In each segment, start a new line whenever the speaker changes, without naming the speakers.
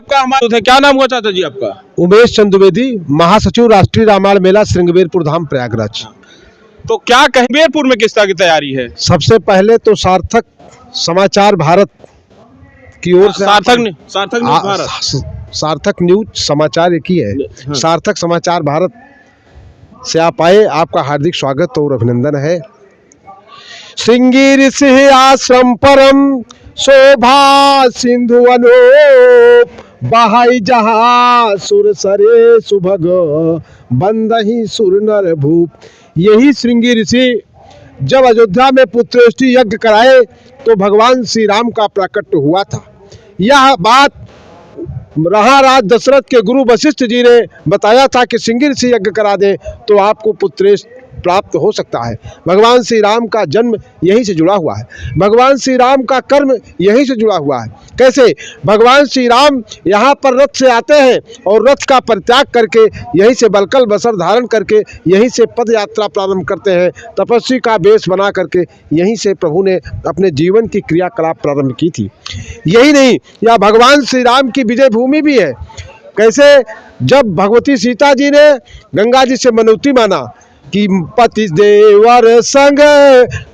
आपका हमारा क्या नाम हुआ चाचा जी आपका?
उमेश चंद द्विवेदी, महासचिव राष्ट्रीय रामायण मेला श्रृंगवेरपुर धाम प्रयागराज।
तो क्या श्रृंगवेरपुर में किस तरह की तैयारी है?
सबसे पहले तो सार्थक समाचार भारत की ओर से
सार्थक न्यूज़ भारत,
सार्थक न्यूज समाचार एक ही है,
हाँ।
सार्थक समाचार भारत से आप आए, आपका हार्दिक स्वागत और अभिनंदन है। श्रृंगी ऋषि आश्रम परम शोभा सिंधु अनूप, बहाई जहाँ सुर सरे सुभग, बंदही सुर नर भूप। यही श्रृंगी ऋषि जब अयोध्या में पुत्रेष्टि यज्ञ कराए तो भगवान श्री राम का प्राकट्य हुआ था। यह बात महाराज दशरथ के गुरु वशिष्ठ जी ने बताया था कि श्रृंगी ऋषि यज्ञ करा दें तो आपको पुत्रेष्टि प्राप्त हो सकता है। भगवान श्री राम का जन्म यहीं से जुड़ा हुआ है, भगवान श्री राम का कर्म यहीं से जुड़ा हुआ है। कैसे? भगवान श्री राम यहाँ पर रथ से आते हैं और रथ का परित्याग करके यहीं से बलकल बसर धारण करके यहीं से पद यात्रा प्रारंभ करते हैं। तपस्वी का वेश बना करके यहीं से प्रभु ने अपने जीवन की क्रियाकलाप प्रारंभ की थी। यही नहीं, यह भगवान श्री राम की विजय भूमि भी है। कैसे? जब भगवती सीता जी ने गंगा जी से मनौती माना कि पति देवर संग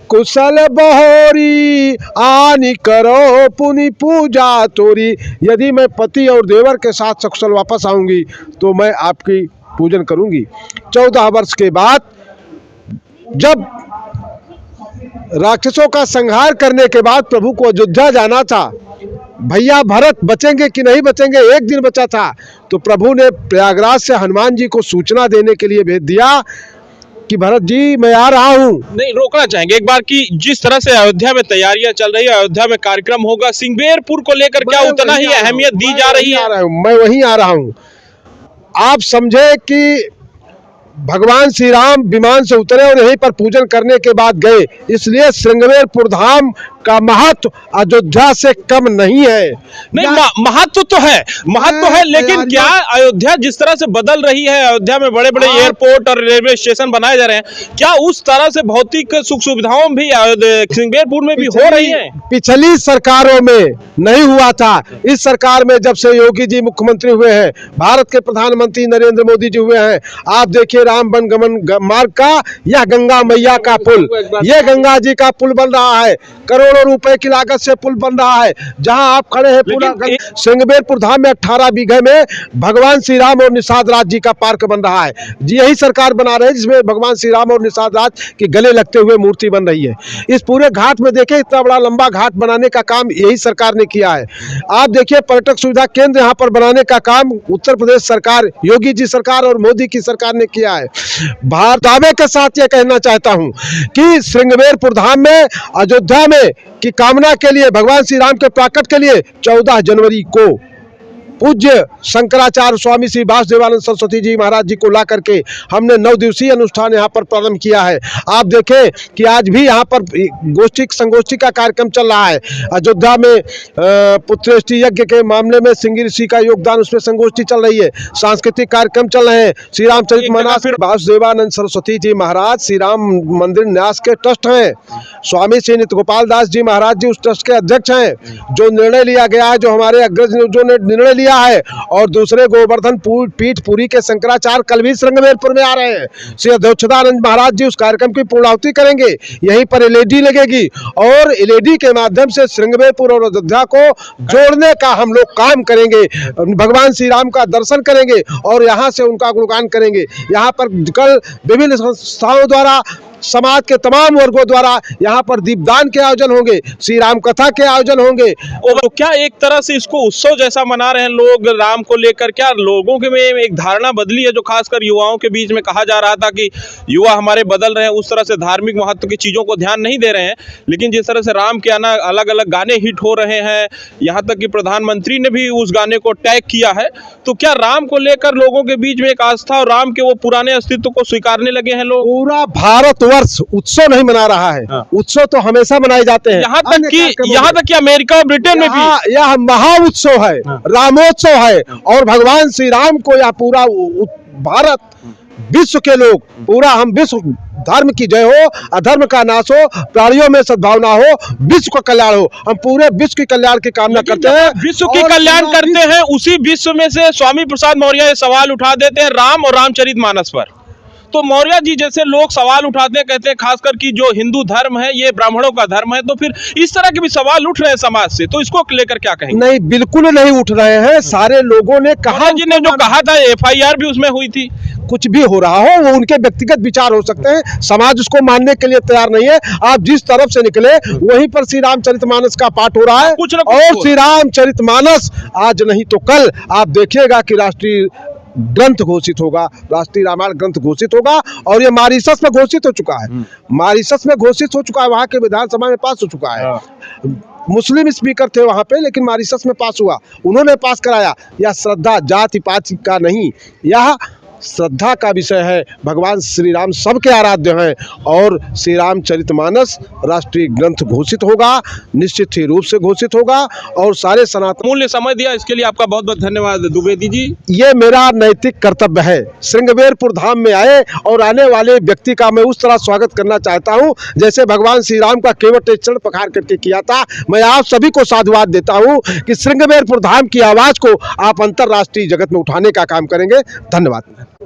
कुशल बहोरी, आनी करो पुनि पूजा तोरी। यदि मैं पति और देवर के साथ सकुशल वापस आऊंगी तो मैं आपकी पूजन करूंगी। 14 वर्ष के बाद जब राक्षसों का संहार करने के बाद प्रभु को अयोध्या जाना था, भैया भरत बचेंगे कि नहीं बचेंगे, एक दिन बचा था, तो प्रभु ने प्रयागराज से हनुमान जी को सूचना देने के लिए भेज दिया कि भरत जी मैं आ रहा हूँ।
नहीं, रोकना चाहेंगे एक बार कि जिस तरह से अयोध्या में तैयारियां चल रही है, अयोध्या में कार्यक्रम होगा, श्रृंगवेरपुर को लेकर क्या उतना ही अहमियत दी जा रही है?
मैं वहीं आ रहा हूँ। आप समझे कि भगवान श्री राम विमान से उतरे और यहीं पर पूजन करने के बाद गए, इसलिए श्रृंगवेरपुर धाम का महत्व अयोध्या से कम नहीं है।
नहीं, महत्व तो है, महत्व तो है, लेकिन क्या अयोध्या जिस तरह से बदल रही है, अयोध्या में बड़े बड़े एयरपोर्ट और रेलवे स्टेशन बनाए जा रहे हैं, क्या उस तरह से भौतिक सुख सुविधाओं भी श्रृंगवेरपुर में भी हो रही है?
पिछली सरकारों में नहीं हुआ था। इस सरकार में जब से योगी जी मुख्यमंत्री हुए हैं, भारत के प्रधानमंत्री नरेंद्र मोदी जी हुए हैं, आप देखिए राम वन गमन मार्ग का यह गंगा मैया का पुल, यह गंगा जी का पुल बन रहा है, करोड़ों रुपए की लागत से पुल बन रहा है। जहां आप खड़े हैं पूरा श्रृंगवेरपुर धाम में 18 बीघे में भगवान श्री राम और निषाद राज जी का पार्क बन रहा है। यही सरकार बना रही है जिसमें भगवान श्री राम और निषाद राज के गले लगते हुए मूर्ति बन रही है। इस पूरे घाट में देखिए, इतना बड़ा लंबा घाट बनाने का काम यही सरकार ने किया है। आप देखिए पर्यटक सुविधा केंद्र यहाँ पर बनाने का काम उत्तर प्रदेश सरकार, योगी जी सरकार और मोदी की सरकार ने किया है। दावे के साथ यह कहना चाहता हूं कि श्रृंगवेरपुर धाम में अयोध्या में की कामना के लिए, भगवान श्री राम के प्राकट के लिए 14 जनवरी को पूज्य शंकराचार्य स्वामी श्री वासुदेवानंद सरस्वती जी महाराज जी को ला करके हमने 9 दिवसीय अनुष्ठान यहाँ पर प्रारंभ किया है। आप देखें कि आज भी यहाँ पर संगोष्ठी का कार्यक्रम चल रहा है। अयोध्या में पुत्रेष्टि यज्ञ के मामले में श्रृंगी ऋषि का योगदान, उसमें संगोष्ठी चल रही है, सांस्कृतिक कार्यक्रम चल रहे हैं। श्री रामचरितमानस वासुदेवानंद सरस्वती जी महाराज श्री राम मंदिर न्यास के ट्रस्ट हैं, स्वामी श्री नित्य गोपाल दास जी महाराज जी उस ट्रस्ट के अध्यक्ष हैं। जो निर्णय लिया गया है, जो हमारे अग्रज ने निर्णय लिया है, और दूसरे गोवर्धन पीठ पुरी के शंकराचार्य कल भी श्रृंगवेरपुर में आ रहे हैं। श्री अद्वैतानंद महाराज जी उस कार्यक्रम की पूर्णाहुति करेंगे। यहीं पर एलईडी लगेगी और एलईडी के माध्यम से श्रृंगवेरपुर और अयोध्या को जोड़ने का हम लोग काम करेंगे। भगवान श्री राम का दर्शन करेंगे और यहाँ से उनका गुणगान करेंगे। यहाँ पर कल विभिन्न संस्थाओं द्वारा, समाज के तमाम वर्गों द्वारा यहाँ पर दीपदान के आयोजन होंगे, श्री राम कथा के आयोजन होंगे।
और क्या एक तरह से इसको उत्सव जैसा मना रहे हैं लोग राम को लेकर? क्या लोगों के में एक धारणा बदली है, जो खासकर युवाओं के बीच में कहा जा रहा था कि युवा हमारे बदल रहे हैं, उस तरह से धार्मिक महत्व की चीजों को ध्यान नहीं दे रहे हैं, लेकिन जिस तरह से राम के आना अलग अलग गाने हिट हो रहे हैं, यहाँ तक कि प्रधानमंत्री ने भी उस गाने को टैग किया है, तो क्या राम को लेकर लोगों के बीच में एक आस्था और राम के वो पुराने अस्तित्व को स्वीकारने लगे हैं लोग?
पूरा भारत वर्ष उत्सव नहीं मना रहा है। हाँ। उत्सव तो हमेशा मनाए जाते हैं, यहाँ
तक कि अमेरिका और ब्रिटेन में भी
यह महा उत्सव है। हाँ। रामोत्सव है। और भगवान श्री राम को यह पूरा भारत विश्व के लोग पूरा हम विश्व धर्म की जय हो, अधर्म का नाश हो, प्राणियों में सद्भावना हो, विश्व का कल्याण हो, हम पूरे विश्व की कल्याण की कामना करते हैं।
विश्व की कल्याण करते हैं, उसी विश्व में से स्वामी प्रसाद मौर्य ये सवाल उठा देते हैं राम और रामचरितमानस पर। तो मौर्य जी जैसे लोग सवाल उठाते हैं, कहते हैं खासकर कि जो हिंदू धर्म है ये ब्राह्मणों का धर्म है, तो फिर इस तरह के भी सवाल उठ रहे हैं समाज से, तो इसको लेकर क्या कहेंगे?
नहीं, बिल्कुल नहीं उठ रहे हैं। सारे लोगों ने कहा,
मौर्य जी ने जो कहा था, FIR भी उसमें हुई थी।
कुछ भी हो रहा हो वो उनके व्यक्तिगत विचार हो सकते हैं, समाज उसको मानने के लिए तैयार नहीं है। आप जिस तरफ से निकले वहीं पर श्री रामचरितमानस का पाठ हो रहा है,
कुछ न कुछ
और श्री रामचरितमानस आज नहीं तो कल आप देखिएगा कि राष्ट्रीय ग्रंथ घोषित होगा, राष्ट्रीय रामायण ग्रंथ घोषित होगा। और ये मॉरिशस में घोषित हो चुका है, मॉरिशस में घोषित हो चुका है, वहां के विधानसभा में पास हो चुका है। मुस्लिम स्पीकर थे वहां पे, लेकिन मॉरिशस में पास हुआ, उन्होंने पास कराया। यह श्रद्धा जाति पाति का नहीं, यह श्रद्धा का विषय है। भगवान श्री राम सबके आराध्य हैं और श्री रामचरितमानस राष्ट्रीय ग्रंथ घोषित होगा, निश्चित ही रूप से घोषित होगा। और सारे सनातन
मूल्य समय दिया इसके लिए आपका बहुत बहुत धन्यवाद द्विवेदी जी।
ये मेरा नैतिक कर्तव्य है। श्रृंगवेरपुर धाम में आए और आने वाले व्यक्ति का मैं उस तरह स्वागत करना चाहता हूं जैसे भगवान श्री राम का केवट चरण पखार करके किया था। मैं आप सभी को साधुवाद देता हूं कि श्रृंगवेरपुर धाम की आवाज को आप अंतर्राष्ट्रीय जगत में उठाने का काम करेंगे। धन्यवाद।